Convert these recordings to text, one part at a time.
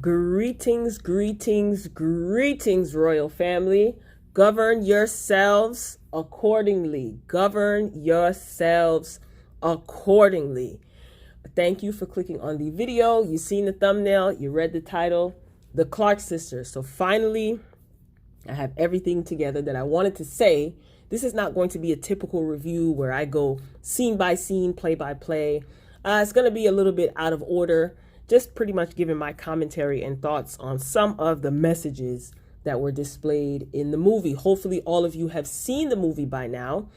Greetings, greetings, greetings, royal family. Govern yourselves accordingly. Govern yourselves accordingly. Thank you for clicking on the video. You've seen the thumbnail. You read the title, The Clark Sisters. So finally, I have everything together that I wanted to say. This is not going to be a typical review where I go scene by scene, play by play. It's going to be a little bit out of order. Just pretty much giving my commentary and thoughts on some of the messages that were displayed in the movie. Hopefully all of you have seen the movie by now.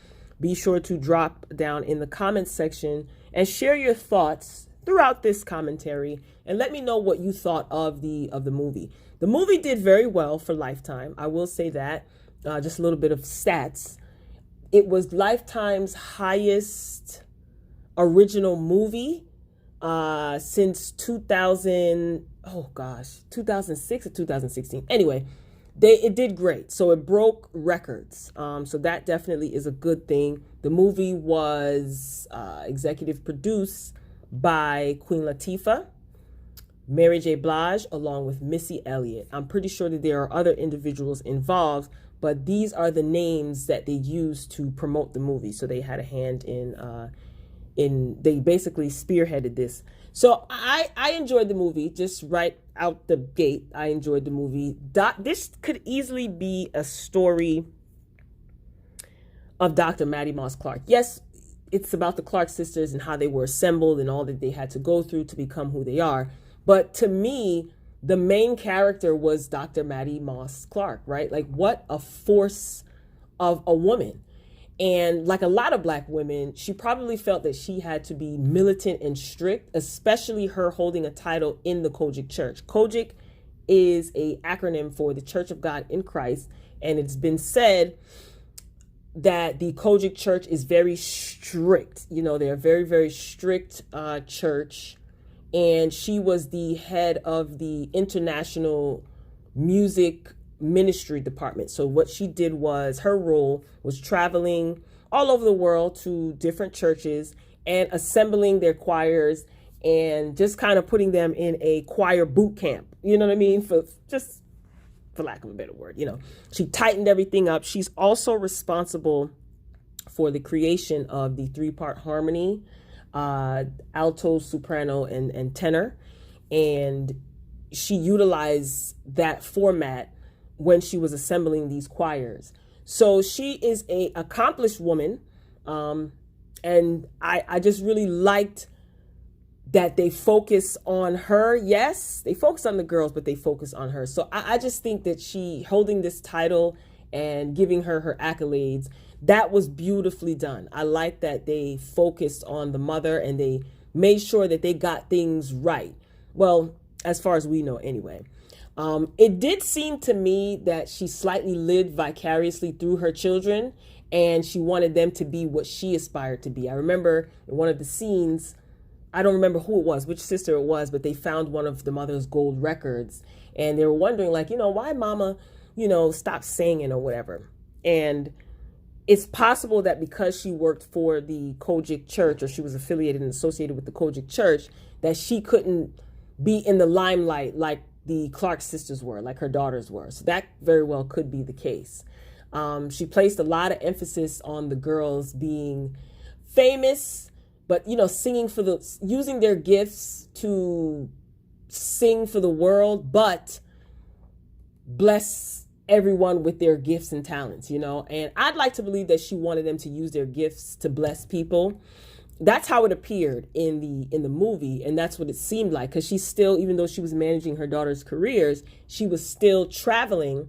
Be sure to drop down in the comments section and share your thoughts throughout this commentary and let me know what you thought of the movie. The movie did very well for Lifetime. I will say that. Just a little bit of stats. It was Lifetime's highest original movie since 2006 or 2016. Anyway, it did great. So it broke records. So that definitely is a good thing. The movie was executive produced by Queen Latifah, Mary J. Blige, along with Missy Elliott. I'm pretty sure that there are other individuals involved, but these are the names that they used to promote the movie. So they had a hand they basically spearheaded this. So I enjoyed the movie just right out the gate. I enjoyed the movie. This could easily be a story of Dr. Maddie Moss Clark. Yes, it's about the Clark sisters and how they were assembled and all that they had to go through to become who they are. But to me, the main character was Dr. Maddie Moss Clark, right? Like, what a force of a woman. And like a lot of Black women, she probably felt that she had to be militant and strict, especially her holding a title in the Kojic Church. Kojic is an acronym for the Church of God in Christ. And it's been said that the Kojic Church is very strict. You know, they're a very, very strict church. And she was the head of the International Music Ministry Department. So what she did was, her role was traveling all over the world to different churches and assembling their choirs and just kind of putting them in a choir boot camp. You know what I mean? For lack of a better word, you know, she tightened everything up. She's also responsible for the creation of the 3-part harmony, alto, soprano, and tenor. And she utilized that format when she was assembling these choirs. So she is an accomplished woman. And I just really liked that they focus on her. Yes, they focus on the girls, but they focus on her. So I just think that she holding this title and giving her accolades, that was beautifully done. I like that they focused on the mother and they made sure that they got things right. Well, as far as we know anyway. It did seem to me that she slightly lived vicariously through her children and she wanted them to be what she aspired to be. I remember in one of the scenes, I don't remember who it was, which sister it was, but they found one of the mother's gold records and they were wondering, like, you know, why mama, you know, stopped singing or whatever. And it's possible that because she worked for the Kojic Church, or she was affiliated and associated with the Kojic Church, that she couldn't be in the limelight like the Clark sisters were, like her daughters were. So that very well could be the case. She placed a lot of emphasis on the girls being famous, but, you know, using their gifts to sing for the world, but bless everyone with their gifts and talents, you know. And I'd like to believe that she wanted them to use their gifts to bless people. That's how it appeared in the movie, and that's what it seemed like, because she's still, even though she was managing her daughter's careers, she was still traveling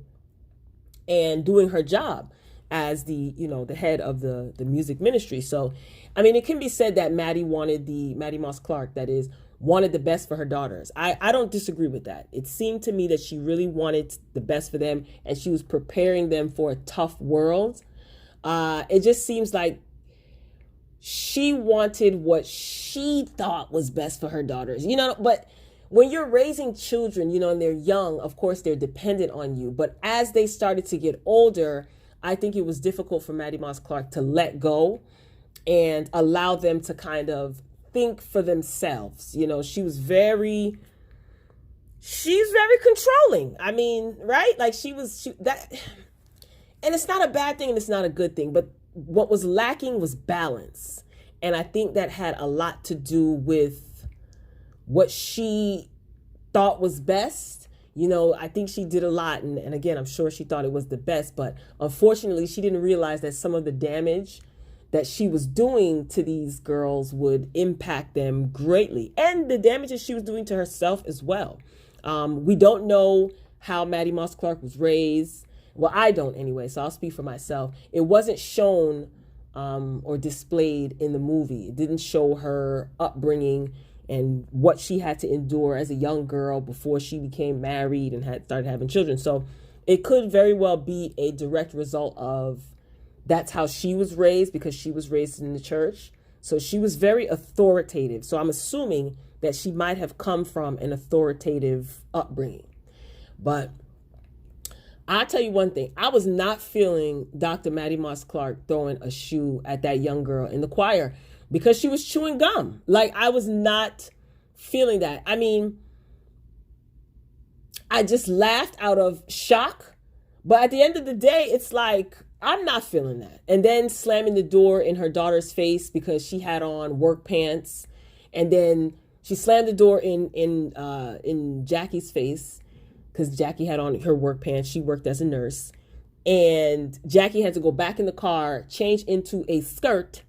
and doing her job as the head of the music ministry. So, I mean, it can be said that Maddie Moss Clark, that is, wanted the best for her daughters. I don't disagree with that. It seemed to me that she really wanted the best for them, and she was preparing them for a tough world. It just seems like she wanted what she thought was best for her daughters, you know. But when you're raising children, you know, and they're young, of course, they're dependent on you. But as they started to get older, I think it was difficult for Maddie Moss Clark to let go and allow them to kind of think for themselves. You know, she she's very controlling. I mean, right? Like that, and it's not a bad thing and it's not a good thing, but what was lacking was balance. And I think that had a lot to do with what she thought was best. You know, I think she did a lot. And again, I'm sure she thought it was the best, but unfortunately she didn't realize that some of the damage that she was doing to these girls would impact them greatly. And the damages she was doing to herself as well. We don't know how Maddie Moss Clark was raised. Well, I don't anyway, so I'll speak for myself. It wasn't shown or displayed in the movie. It didn't show her upbringing and what she had to endure as a young girl before she became married and had started having children. So it could very well be a direct result of that's how she was raised, because she was raised in the church. So she was very authoritative. So I'm assuming that she might have come from an authoritative upbringing. But I'll tell you one thing. I was not feeling Dr. Maddie Moss Clark throwing a shoe at that young girl in the choir because she was chewing gum. Like, I was not feeling that. I mean, I just laughed out of shock. But at the end of the day, it's like, I'm not feeling that. And then slamming the door in her daughter's face because she had on work pants. And then she slammed the door in Jackie's face because Jackie had on her work pants. She worked as a nurse. And Jackie had to go back in the car, change into a skirt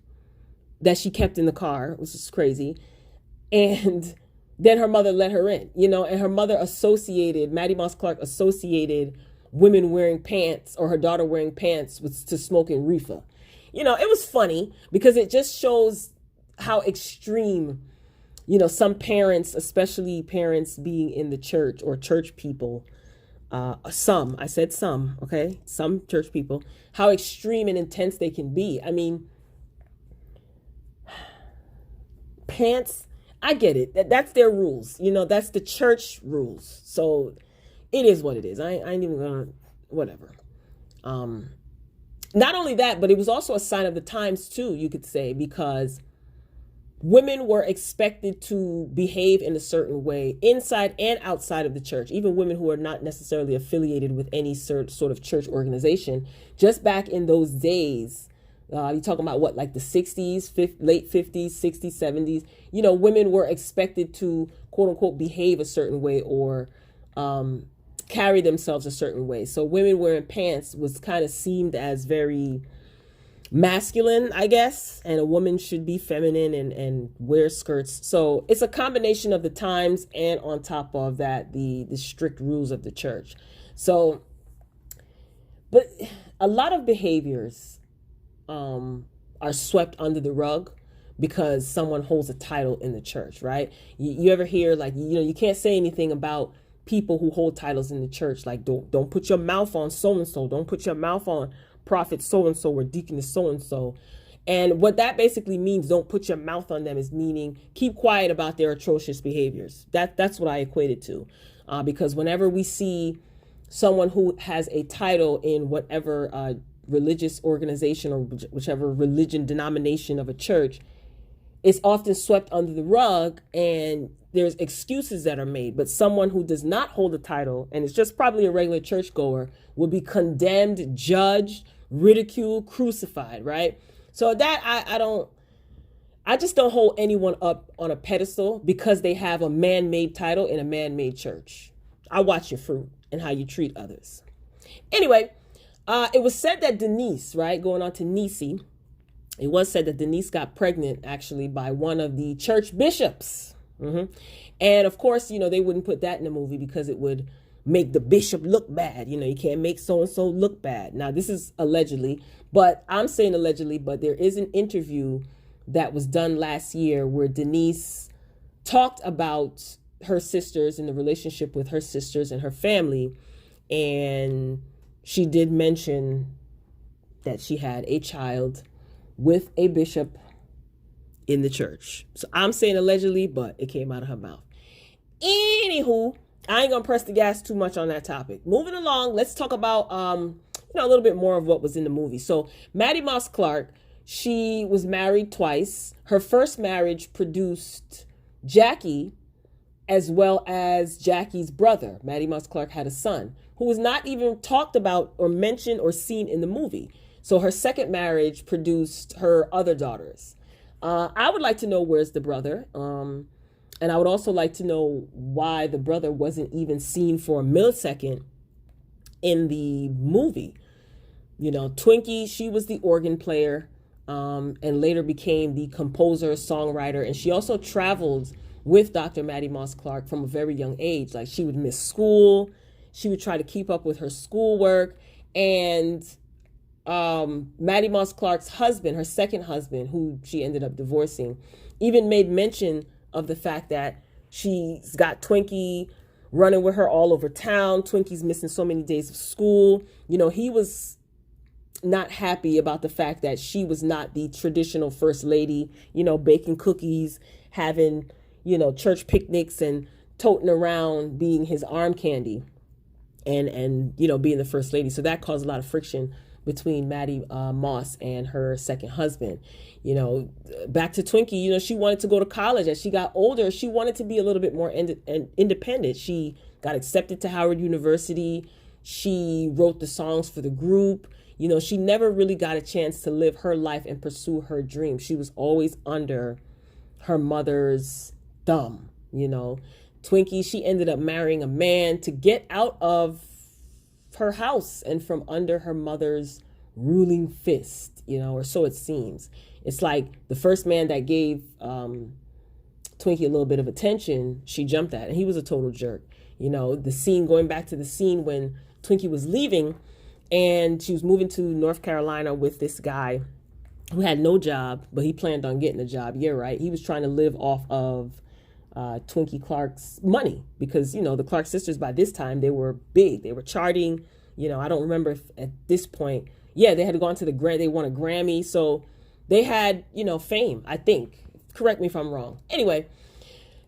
that she kept in the car, which is crazy. And then her mother let her in, you know, and her mother Maddie Moss Clark associated women wearing pants or her daughter wearing pants to smoking reefer. You know, it was funny because it just shows how extreme, you know, some parents, especially parents being in the church or church people, I said some, okay? Some church people, how extreme and intense they can be. I mean, pants, I get it. That's their rules. You know, that's the church rules. So it is what it is. I ain't even gonna, whatever. Not only that, but it was also a sign of the times too, you could say, because women were expected to behave in a certain way inside and outside of the church, even women who are not necessarily affiliated with any sort of church organization. Just back in those days, you're talking about what, like the 60s, late 50s, 60s, 70s, you know, women were expected to quote unquote behave a certain way or carry themselves a certain way. So women wearing pants was kind of seemed as very masculine, I guess, and a woman should be feminine and wear skirts. So it's a combination of the times and on top of that, the strict rules of the church. So, but a lot of behaviors are swept under the rug because someone holds a title in the church, right? You ever hear, like, you know, you can't say anything about people who hold titles in the church, like don't put your mouth on so-and-so, don't put your mouth on prophet so-and-so or deaconess so-and-so. And what that basically means, don't put your mouth on them, is meaning keep quiet about their atrocious behaviors. That's what I equate it to. Because whenever we see someone who has a title in whatever religious organization or whichever religion denomination of a church, it's often swept under the rug and there's excuses that are made. But someone who does not hold a title and is just probably a regular churchgoer will be condemned, judged, ridiculed, crucified, right? So that I just don't hold anyone up on a pedestal because they have a man-made title in a man-made church. I watch your fruit and how you treat others. Anyway, it was said that Denise, right, going on to Niecy, it was said that Denise got pregnant actually by one of the church bishops. And of course, you know, they wouldn't put that in the movie because it would make the bishop look bad. You know, you can't make so-and-so look bad. Now, this is allegedly, but I'm saying allegedly, but there is an interview that was done last year where Denise talked about her sisters and the relationship with her sisters and her family. And she did mention that she had a child with a bishop in the church. So I'm saying allegedly, but it came out of her mouth. Anywho, I ain't gonna press the gas too much on that topic. Moving along, let's talk about a little bit more of what was in the movie. So Maddie Moss Clark, she was married twice. Her first marriage produced Jackie, as well as Jackie's brother. Maddie Moss Clark had a son who was not even talked about or mentioned or seen in the movie. So her second marriage produced her other daughters. I would like to know where's the brother. And I would also like to know why the brother wasn't even seen for a millisecond in the movie. You know, Twinkie, she was the organ player, and later became the composer, songwriter. And she also traveled with Dr. Maddie Moss Clark from a very young age. Like, she would miss school. She would try to keep up with her schoolwork. And Maddie Moss Clark's husband, her second husband, who she ended up divorcing, even made mention of the fact that she's got Twinkie running with her all over town. Twinkie's missing so many days of school. You know, he was not happy about the fact that she was not the traditional first lady, you know, baking cookies, having, you know, church picnics and toting around being his arm candy and you know, being the first lady. So that caused a lot of friction between Maddie Moss and her second husband. You know, back to Twinkie, you know, she wanted to go to college. As she got older, she wanted to be a little bit more independent. She got accepted to Howard University. She wrote the songs for the group. You know, she never really got a chance to live her life and pursue her dreams. She was always under her mother's thumb, you know. Twinkie, she ended up marrying a man to get out of her house and from under her mother's ruling fist, you know, or so it seems. It's like the first man that gave Twinkie a little bit of attention, she jumped at, and he was a total jerk. You know, the scene, going back to the scene when Twinkie was leaving and she was moving to North Carolina with this guy who had no job, but he planned on getting a job. Yeah, right. He was trying to live off of Twinkie Clark's money because, you know, the Clark sisters by this time, they were big. They were charting. You know, I don't remember if at this point, yeah, they had gone to they won a Grammy. So they had, you know, fame, I think. Correct me if I'm wrong. Anyway,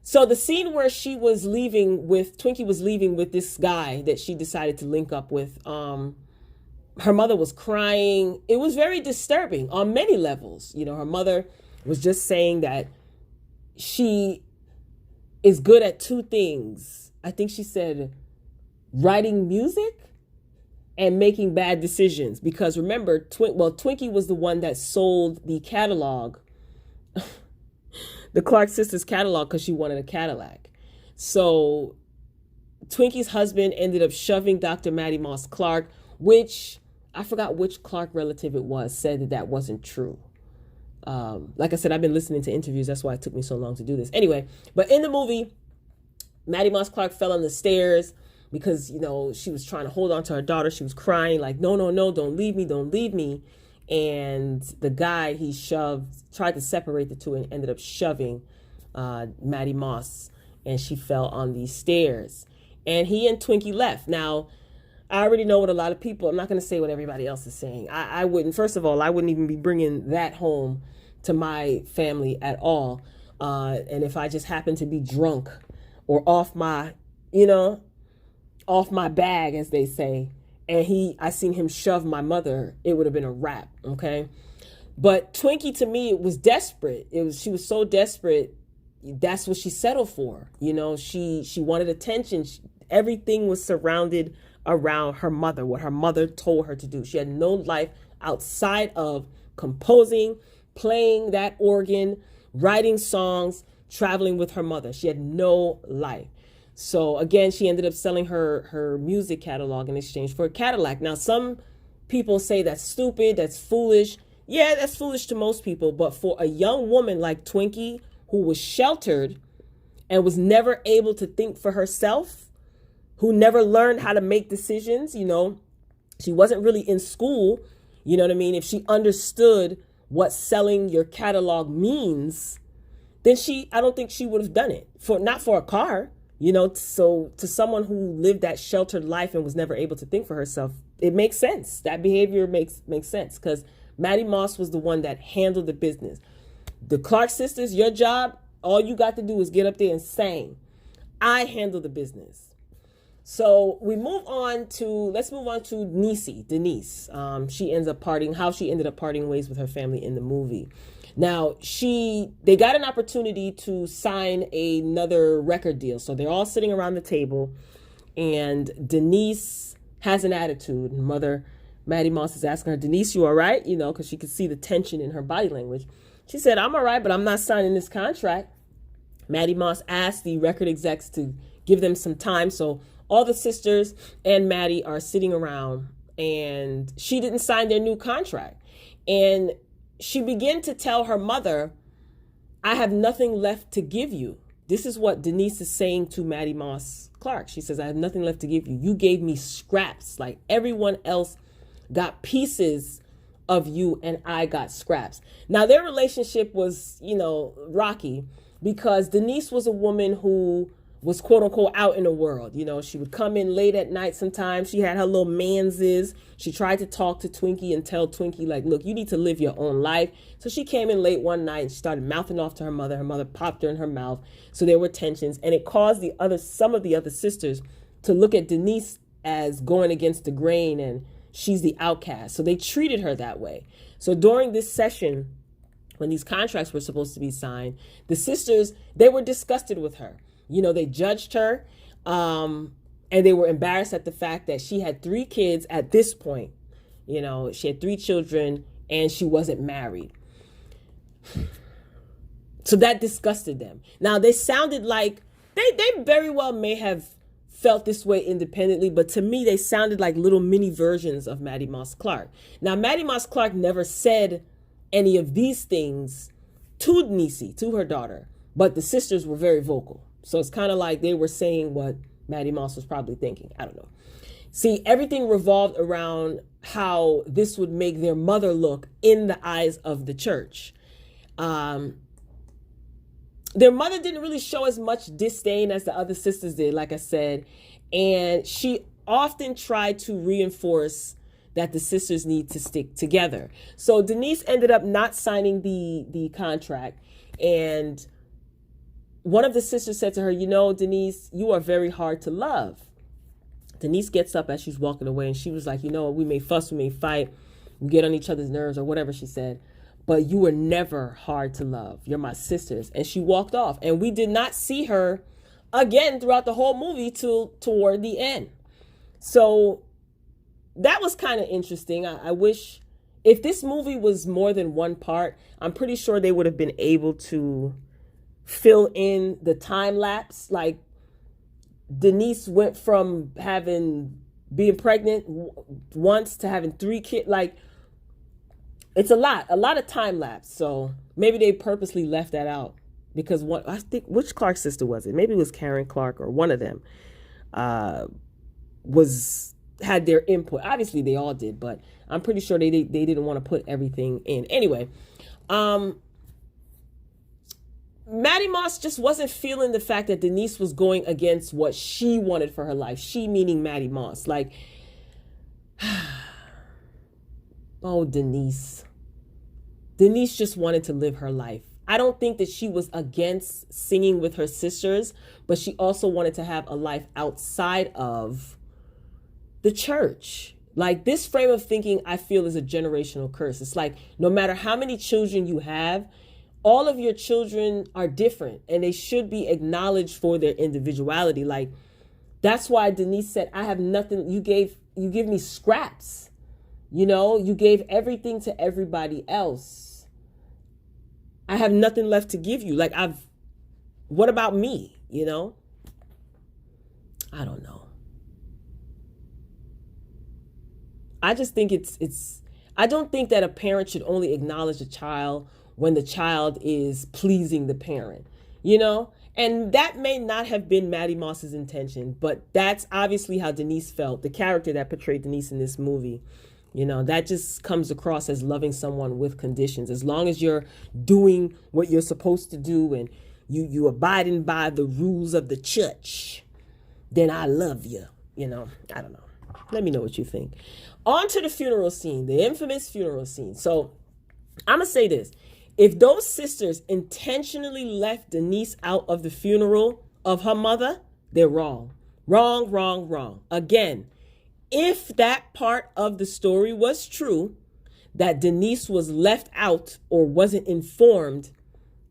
so the scene where Twinkie was leaving with this guy that she decided to link up with, her mother was crying. It was very disturbing on many levels. You know, her mother was just saying that she is good at two things. I think she said writing music and making bad decisions. Because remember, Twinkie was the one that sold the catalog, the Clark sisters catalog, because she wanted a Cadillac. So Twinkie's husband ended up shoving Dr. Maddie Moss Clark, which I forgot which Clark relative it was, said that wasn't true. Like I said, I've been listening to interviews. That's why it took me so long to do this. Anyway, but in the movie, Maddie Moss Clark fell on the stairs because, you know, she was trying to hold on to her daughter. She was crying like, no, don't leave me, don't leave me. And the guy tried to separate the two and ended up shoving Maddie Moss, and she fell on these stairs. And he and Twinkie left. Now, I already know what a lot of people, I'm not going to say what everybody else is saying. I wouldn't, first of all, I wouldn't even be bringing that home to my family at all. And if I just happen to be drunk or off my bag, as they say, and I seen him shove my mother, it would have been a wrap. Okay. But Twinkie, to me, it was desperate. She was so desperate. That's what she settled for. You know, she wanted attention. Everything was surrounded around her mother, what her mother told her to do. She had no life outside of composing, playing that organ, writing songs, traveling with her mother. She had no life. So again, she ended up selling her music catalog in exchange for a Cadillac. Now, some people say that's stupid, that's foolish. Yeah, that's foolish to most people. But for a young woman like Twinkie, who was sheltered and was never able to think for herself, who never learned how to make decisions, you know, she wasn't really in school, you know what I mean? If she understood what selling your catalog means, then I don't think she would have done it, not for a car, you know. So to someone who lived that sheltered life and was never able to think for herself, it makes sense. That behavior makes sense, because Maddie Moss was the one that handled the business. The Clark sisters, your job, all you got to do is get up there and sing. I handle the business. So let's move on to Denise. She ended up parting ways with her family in the movie. Now, they got an opportunity to sign another record deal. So they're all sitting around the table, and Denise has an attitude. And Mother Maddie Moss is asking her, Denise, you all right? You know, because she could see the tension in her body language. She said, I'm all right, but I'm not signing this contract. Maddie Moss asked the record execs to give them some time. So all the sisters and Maddie are sitting around, and she didn't sign their new contract. And she began to tell her mother, I have nothing left to give you. This is what Denise is saying to Maddie Moss Clark. She says, I have nothing left to give you. You gave me scraps. Like everyone else got pieces of you, and I got scraps. Now, their relationship was, rocky, because Denise was a woman who was quote unquote out in the world. She would come in late at night sometimes. She had her little manses. She tried to talk to Twinkie and tell Twinkie, like, look, you need to live your own life. So she came in late one night and she started mouthing off to her mother. Her mother popped her in her mouth. So there were tensions, and it caused some of the other sisters to look at Denise as going against the grain, and she's the outcast. So they treated her that way. So during this session, when these contracts were supposed to be signed, the sisters, they were disgusted with her. They judged her, and they were embarrassed at the fact that she had 3 kids at this point. She had 3 children, and she wasn't married. So that disgusted them. Now, they sounded like, they very well may have felt this way independently, but to me, they sounded like little mini versions of Maddie Moss Clark. Now, Maddie Moss Clark never said any of these things to Niecy, to her daughter, but the sisters were very vocal. So it's kind of like they were saying what Maddie Moss was probably thinking. I don't know. See, everything revolved around how this would make their mother look in the eyes of the church. Their mother didn't really show as much disdain as the other sisters did, like I said. And she often tried to reinforce that the sisters need to stick together. So Denise ended up not signing the contract. And one of the sisters said to her, Denise, you are very hard to love. Denise gets up as she's walking away, and she was like, we may fuss, we may fight, we get on each other's nerves, or whatever she said, but you were never hard to love. You're my sisters. And she walked off, and we did not see her again throughout the whole movie toward the end. So that was kind of interesting. I wish, if this movie was more than one part, I'm pretty sure they would have been able to fill in the time lapse. Like, Denise went from being pregnant once to having 3 kids. Like, it's a lot of time lapse. So maybe they purposely left that out, because I think, which Clark sister was it? Maybe it was Karen Clark, or one of them had their input. Obviously they all did, but I'm pretty sure they didn't want to put everything in. Anyway, Maddie Moss just wasn't feeling the fact that Denise was going against what she wanted for her life. She meaning Maddie Moss. Like, oh, Denise. Denise just wanted to live her life. I don't think that she was against singing with her sisters, but she also wanted to have a life outside of the church. Like, this frame of thinking, I feel, is a generational curse. It's like, no matter how many children you have, all of your children are different, and they should be acknowledged for their individuality. Like, that's why Denise said, I have nothing. You give me scraps. You gave everything to everybody else. I have nothing left to give you. Like, what about me? I don't know. I just think I don't think that a parent should only acknowledge a child when the child is pleasing the parent, and that may not have been Maddie Moss's intention, but that's obviously how Denise felt, the character that portrayed Denise in this movie. That just comes across as loving someone with conditions. As long as you're doing what you're supposed to do and you abiding by the rules of the church, then I love you. I don't know. Let me know what you think. On to the funeral scene, the infamous funeral scene. So I'm going to say this. If those sisters intentionally left Denise out of the funeral of her mother, they're wrong. Wrong, wrong, wrong. Again, if that part of the story was true, that Denise was left out or wasn't informed,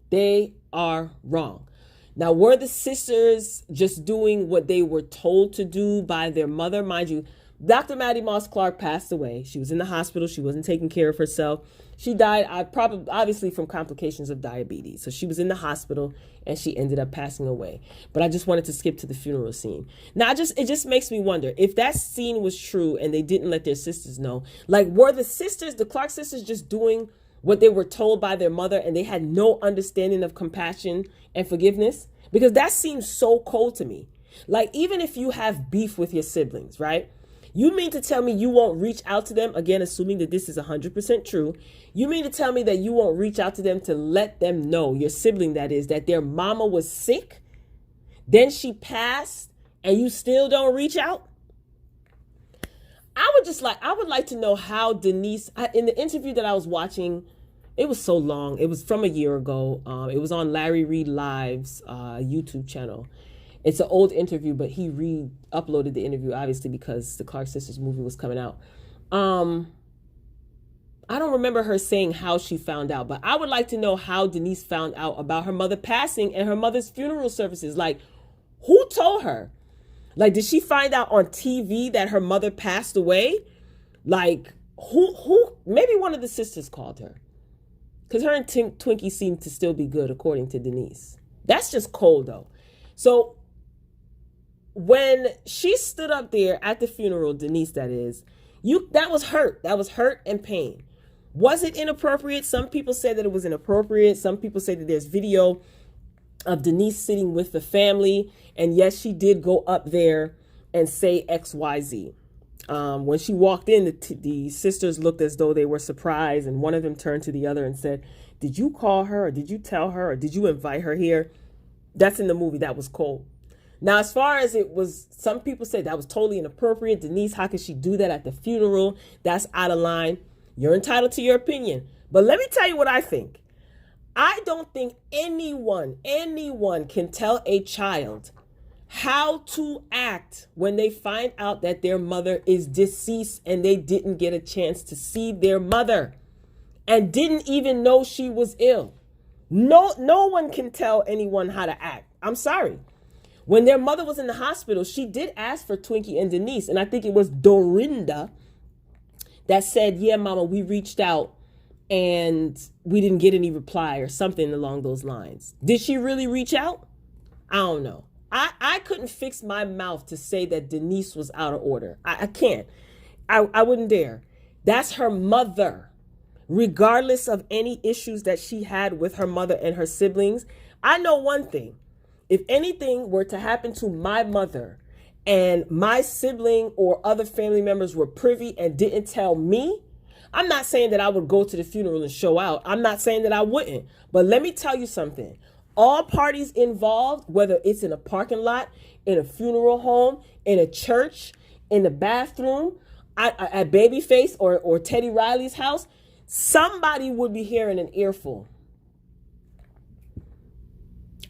they are wrong. Now, were the sisters just doing what they were told to do by their mother? Mind you, Dr. Maddie Moss Clark passed away. She was in the hospital. She wasn't taking care of herself. She died obviously from complications of diabetes. So she was in the hospital and she ended up passing away. But I just wanted to skip to the funeral scene. Now, it just makes me wonder if that scene was true and they didn't let their sisters know. Like, were the Clark sisters just doing what they were told by their mother and they had no understanding of compassion and forgiveness? Because that seems so cold to me. Like, even if you have beef with your siblings, right? You mean to tell me you won't reach out to them, again, assuming that this is 100% true, you mean to tell me that you won't reach out to them to let them know, your sibling that is, that their mama was sick, then she passed, and you still don't reach out? I would like to know how Denise, in the interview that I was watching, it was so long, it was from a year ago, it was on Larry Reed Live's YouTube channel. It's an old interview, but he re-uploaded the interview, obviously, because the Clark Sisters movie was coming out. I don't remember her saying how she found out, but I would like to know how Denise found out about her mother passing and her mother's funeral services. Like, who told her? Like, did she find out on TV that her mother passed away? Like, who? Maybe one of the sisters called her. Because her and Twinkie seemed to still be good, according to Denise. That's just cold, though. So, when she stood up there at the funeral, Denise, that is, that was hurt. That was hurt and pain. Was it inappropriate? Some people say that it was inappropriate. Some people say that there's video of Denise sitting with the family. And yes, she did go up there and say XYZ. When she walked in, the sisters looked as though they were surprised. And one of them turned to the other and said, did you call her? Or did you tell her? Or did you invite her here? That's in the movie. That was cold. Now, as far as it was, some people say that was totally inappropriate. Denise, how could she do that at the funeral? That's out of line. You're entitled to your opinion. But let me tell you what I think. I don't think anyone can tell a child how to act when they find out that their mother is deceased and they didn't get a chance to see their mother and didn't even know she was ill. No one can tell anyone how to act. I'm sorry. When their mother was in the hospital, she did ask for Twinkie and Denise. And I think it was Dorinda that said, yeah, mama, we reached out and we didn't get any reply or something along those lines. Did she really reach out? I don't know. I couldn't fix my mouth to say that Denise was out of order. I can't. I wouldn't dare. That's her mother. Regardless of any issues that she had with her mother and her siblings, I know one thing. If anything were to happen to my mother and my sibling or other family members were privy and didn't tell me, I'm not saying that I would go to the funeral and show out. I'm not saying that I wouldn't. But let me tell you something. All parties involved, whether it's in a parking lot, in a funeral home, in a church, in the bathroom, at Babyface or Teddy Riley's house, somebody would be hearing an earful.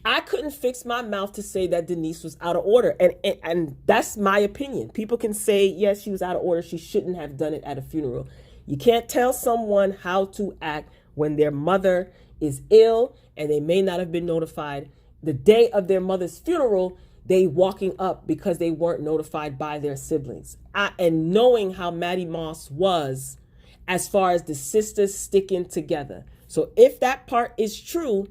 I couldn't fix my mouth to say that Denise was out of order. And that's my opinion. People can say, yes, she was out of order. She shouldn't have done it at a funeral. You can't tell someone how to act when their mother is ill and they may not have been notified. The day of their mother's funeral, they walking up because they weren't notified by their siblings. And knowing how Maddie Moss was as far as the sisters sticking together. So if that part is true,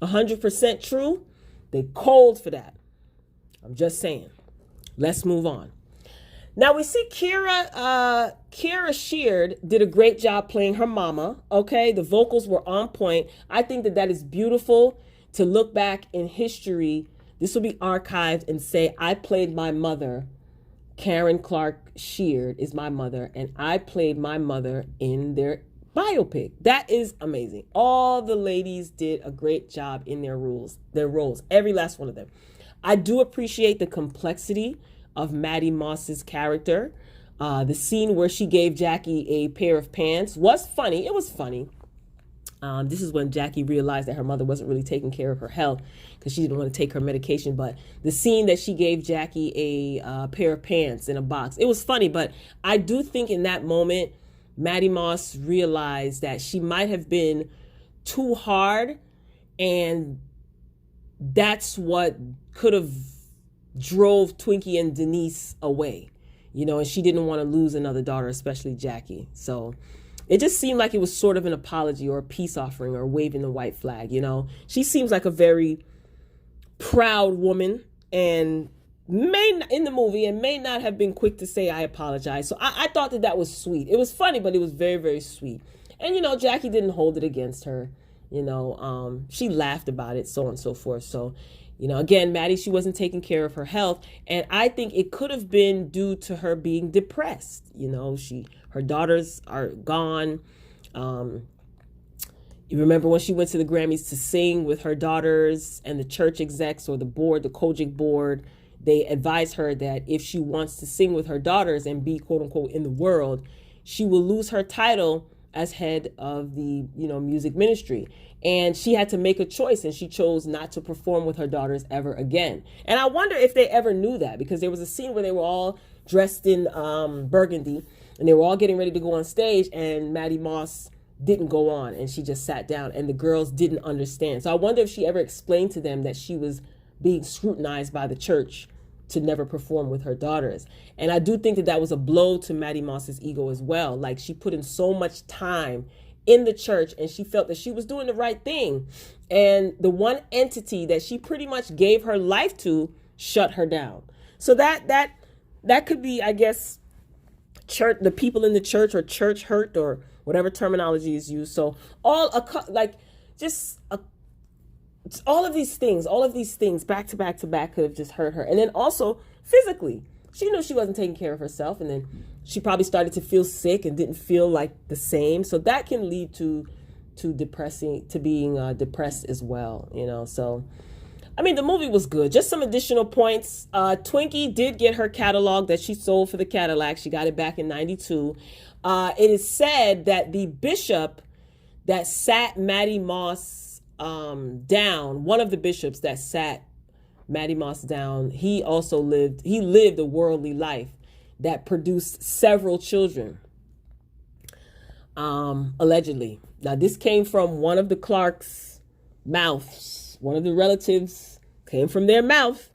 100% true, they cold for that. I'm just saying. Let's move on. Now we see Kira Sheard did a great job playing her mama. Okay, the vocals were on point. I think that is beautiful to look back in history. This will be archived and say, I played my mother. Karen Clark Sheard is my mother, and I played my mother in their biopic. That is amazing. All the ladies did a great job in their roles, every last one of them. I do appreciate the complexity of Maddie Moss's character. The scene where she gave Jackie a pair of pants was funny. It was funny. This is when Jackie realized that her mother wasn't really taking care of her health because she didn't want to take her medication. But the scene that she gave Jackie a pair of pants in a box, it was funny. But I do think in that moment, Maddie Moss realized that she might have been too hard, and that's what could have drove Twinkie and Denise away, and she didn't want to lose another daughter, especially Jackie. So it just seemed like it was sort of an apology or a peace offering or waving the white flag. She seems like a very proud woman, and in the movie, and may not have been quick to say I apologize. So I thought that was sweet. It was funny, but it was very, very sweet. And Jackie didn't hold it against her. She laughed about it, so on and so forth. So again, Maddie, she wasn't taking care of her health, and I think it could have been due to her being depressed. Her daughters are gone. You remember when she went to the Grammys to sing with her daughters, and the church execs or the board, the Kojic board, they advised her that if she wants to sing with her daughters and be quote unquote in the world, she will lose her title as head of the, music ministry. And she had to make a choice, and she chose not to perform with her daughters ever again. And I wonder if they ever knew that, because there was a scene where they were all dressed in burgundy, and they were all getting ready to go on stage, and Maddie Moss didn't go on, and she just sat down, and the girls didn't understand. So I wonder if she ever explained to them that she was being scrutinized by the church to never perform with her daughters. And I do think that was a blow to Maddie Moss's ego as well. Like, she put in so much time in the church, and she felt that she was doing the right thing. And the one entity that she pretty much gave her life to shut her down. So that could be, I guess, the people in the church, or church hurt, or whatever terminology is used. So all of these things back to back to back could have just hurt her. And then also physically, she knew she wasn't taking care of herself, and then she probably started to feel sick and didn't feel like the same. So that can lead to being depressed as well. So I mean, the movie was good. Just some additional points. Twinkie did get her catalog that she sold for the Cadillac. She got it back in '92. It is said that the bishop that sat Maddie Moss down, one of the bishops that sat Maddie Moss down, he lived a worldly life that produced several children, allegedly. Now, this came from one of the Clarks' mouths. One of the relatives came from their mouth,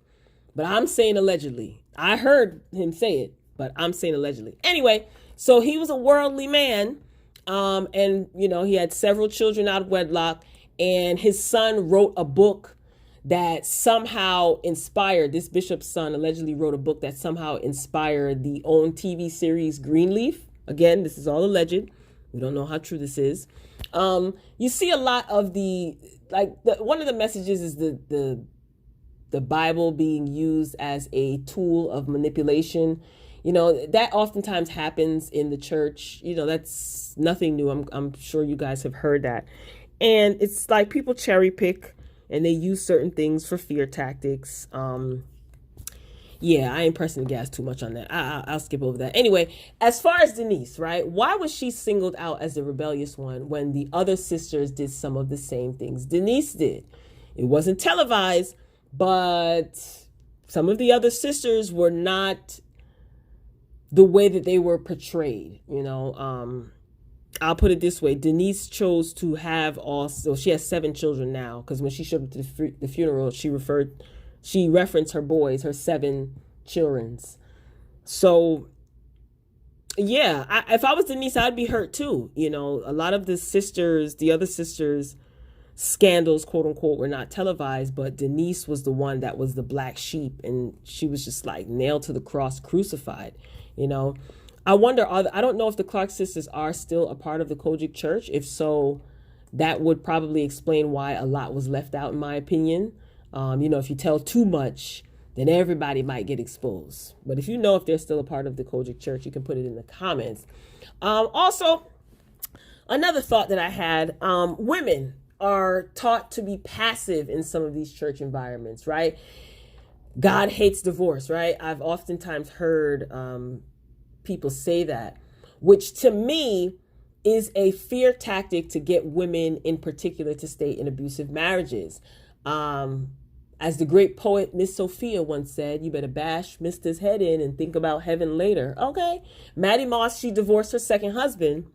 but I'm saying allegedly. I heard him say it, but I'm saying allegedly. Anyway, so he was a worldly man, and, he had several children out of wedlock, and his son wrote a book that somehow inspired, this bishop's son allegedly wrote a book that somehow inspired the own TV series Greenleaf. Again, this is all alleged. We don't know how true this is. You see a lot of one of the messages is the Bible being used as a tool of manipulation. That oftentimes happens in the church. That's nothing new. I'm sure you guys have heard that. And it's like people cherry pick, and they use certain things for fear tactics. Yeah, I ain't pressing the gas too much on that. I'll skip over that. Anyway, as far as Denise, right? Why was she singled out as the rebellious one when the other sisters did some of the same things Denise did? It wasn't televised, but some of the other sisters were not the way that they were portrayed. I'll put it this way. Denise chose to have she has 7 children now, because when she showed up to the funeral, she referenced her boys, her 7 children's. So, yeah, if I was Denise, I'd be hurt too. A lot of the other sisters' scandals, quote unquote, were not televised, but Denise was the one that was the black sheep, and she was just like nailed to the cross, crucified. I wonder, I don't know if the Clark sisters are still a part of the Kojic church. If so, that would probably explain why a lot was left out, in my opinion. If you tell too much, then everybody might get exposed. But if if they're still a part of the Kojic church, you can put it in the comments. Also, another thought that I had, women are taught to be passive in some of these church environments, right? God hates divorce, right? I've oftentimes heard people say that, which to me is a fear tactic to get women in particular to stay in abusive marriages. As the great poet Miss Sophia once said, you better bash Mister's head in and think about heaven later. Okay. Maddie Moss, she divorced her second husband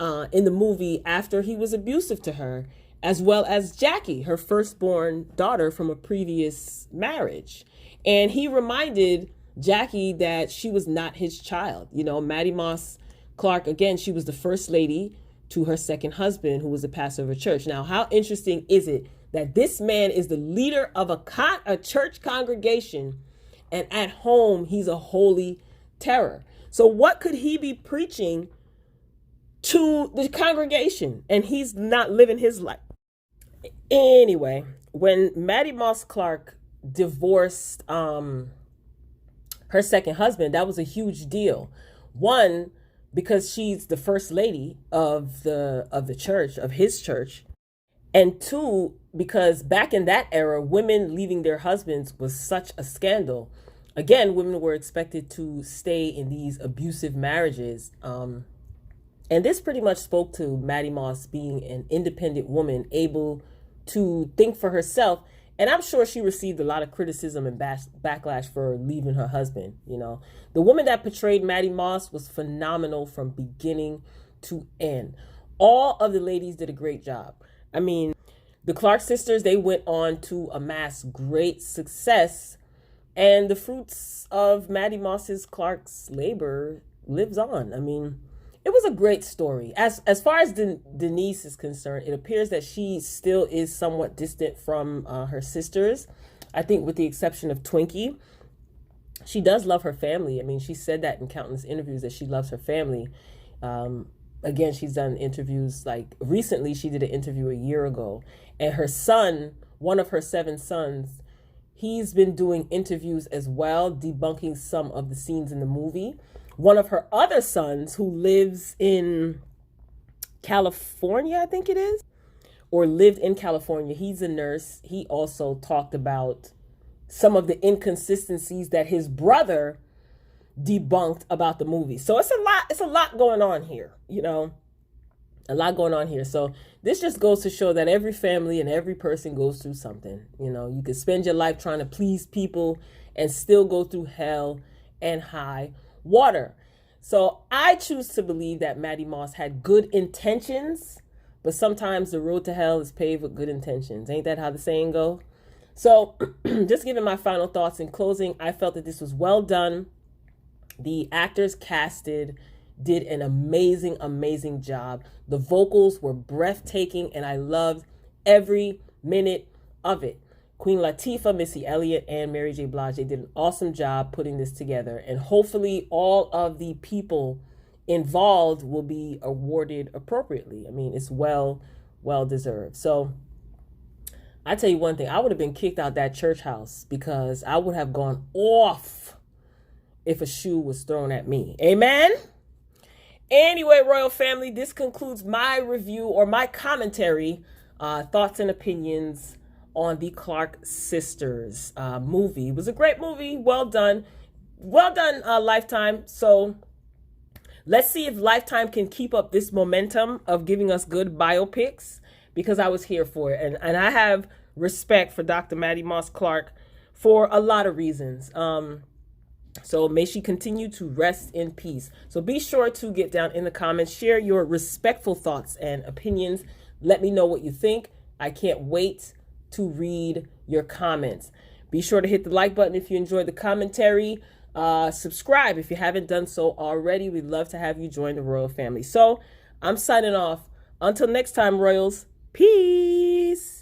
in the movie after he was abusive to her, as well as Jackie, her firstborn daughter from a previous marriage. And he reminded Jackie that she was not his child. You know, Maddie Moss Clark, again, she was the first lady to her second husband, who was a pastor of a church. Now, how interesting is it that this man is the leader of a church congregation, and at home, he's a holy terror. So what could he be preaching to the congregation? And he's not living his life. Anyway, when Maddie Moss Clark divorced her second husband, that was a huge deal. One, because she's the first lady of the church, of his church. And two, because back in that era, women leaving their husbands was such a scandal. Again, women were expected to stay in these abusive marriages. And this pretty much spoke to Maddie Moss being an independent woman, able to think for herself. And I'm sure she received a lot of criticism and backlash for leaving her husband. You know, the woman that portrayed Maddie Moss was phenomenal from beginning to end. All of the ladies did a great job. I mean, the Clark sisters, they went on to amass great success, and the fruits of Maddie Moss's Clark's labor lives on. I mean, it was a great story. As far as Denise is concerned, it appears that she still is somewhat distant from her sisters. I think with the exception of Twinkie, she does love her family. I mean, she said that in countless interviews that she loves her family. Again, she's done interviews, like recently she did an interview a year ago, and her son, one of her 7 sons, he's been doing interviews as well, debunking some of the scenes in the movie. One of her other sons, who lives in California, I think it is, or lived in California, he's a nurse. He also talked about some of the inconsistencies that his brother debunked about the movie. So it's a lot going on here, you know, a lot going on here. So this just goes to show that every family and every person goes through something. You know, you could spend your life trying to please people and still go through hell and high water. So I choose to believe that Maddie Moss had good intentions, but sometimes the road to hell is paved with good intentions. Ain't that how the saying goes? So just giving my final thoughts in closing, I felt that this was well done. The actors casted did an amazing, amazing job. The vocals were breathtaking, and I loved every minute of it. Queen Latifah, Missy Elliott, and Mary J. Blige, they did an awesome job putting this together. And hopefully all of the people involved will be awarded appropriately. I mean, it's well deserved. So I tell you one thing, I would have been kicked out that church house because I would have gone off if a shoe was thrown at me. Amen? Anyway, Royal Family, this concludes my review or my commentary, thoughts and opinions on the Clark Sisters movie. It was a great movie. Well done. Well done, Lifetime. So let's see if Lifetime can keep up this momentum of giving us good biopics, because I was here for it. And I have respect for Dr. Maddie Moss Clark for a lot of reasons. So may she continue to rest in peace. So be sure to get down in the comments, share your respectful thoughts and opinions. Let me know what you think. I can't wait to read your comments. Be sure to hit the like button if you enjoyed the commentary. Subscribe if you haven't done so already. We'd love to have you join the Royal Family. So I'm signing off. Until next time, Royals. Peace.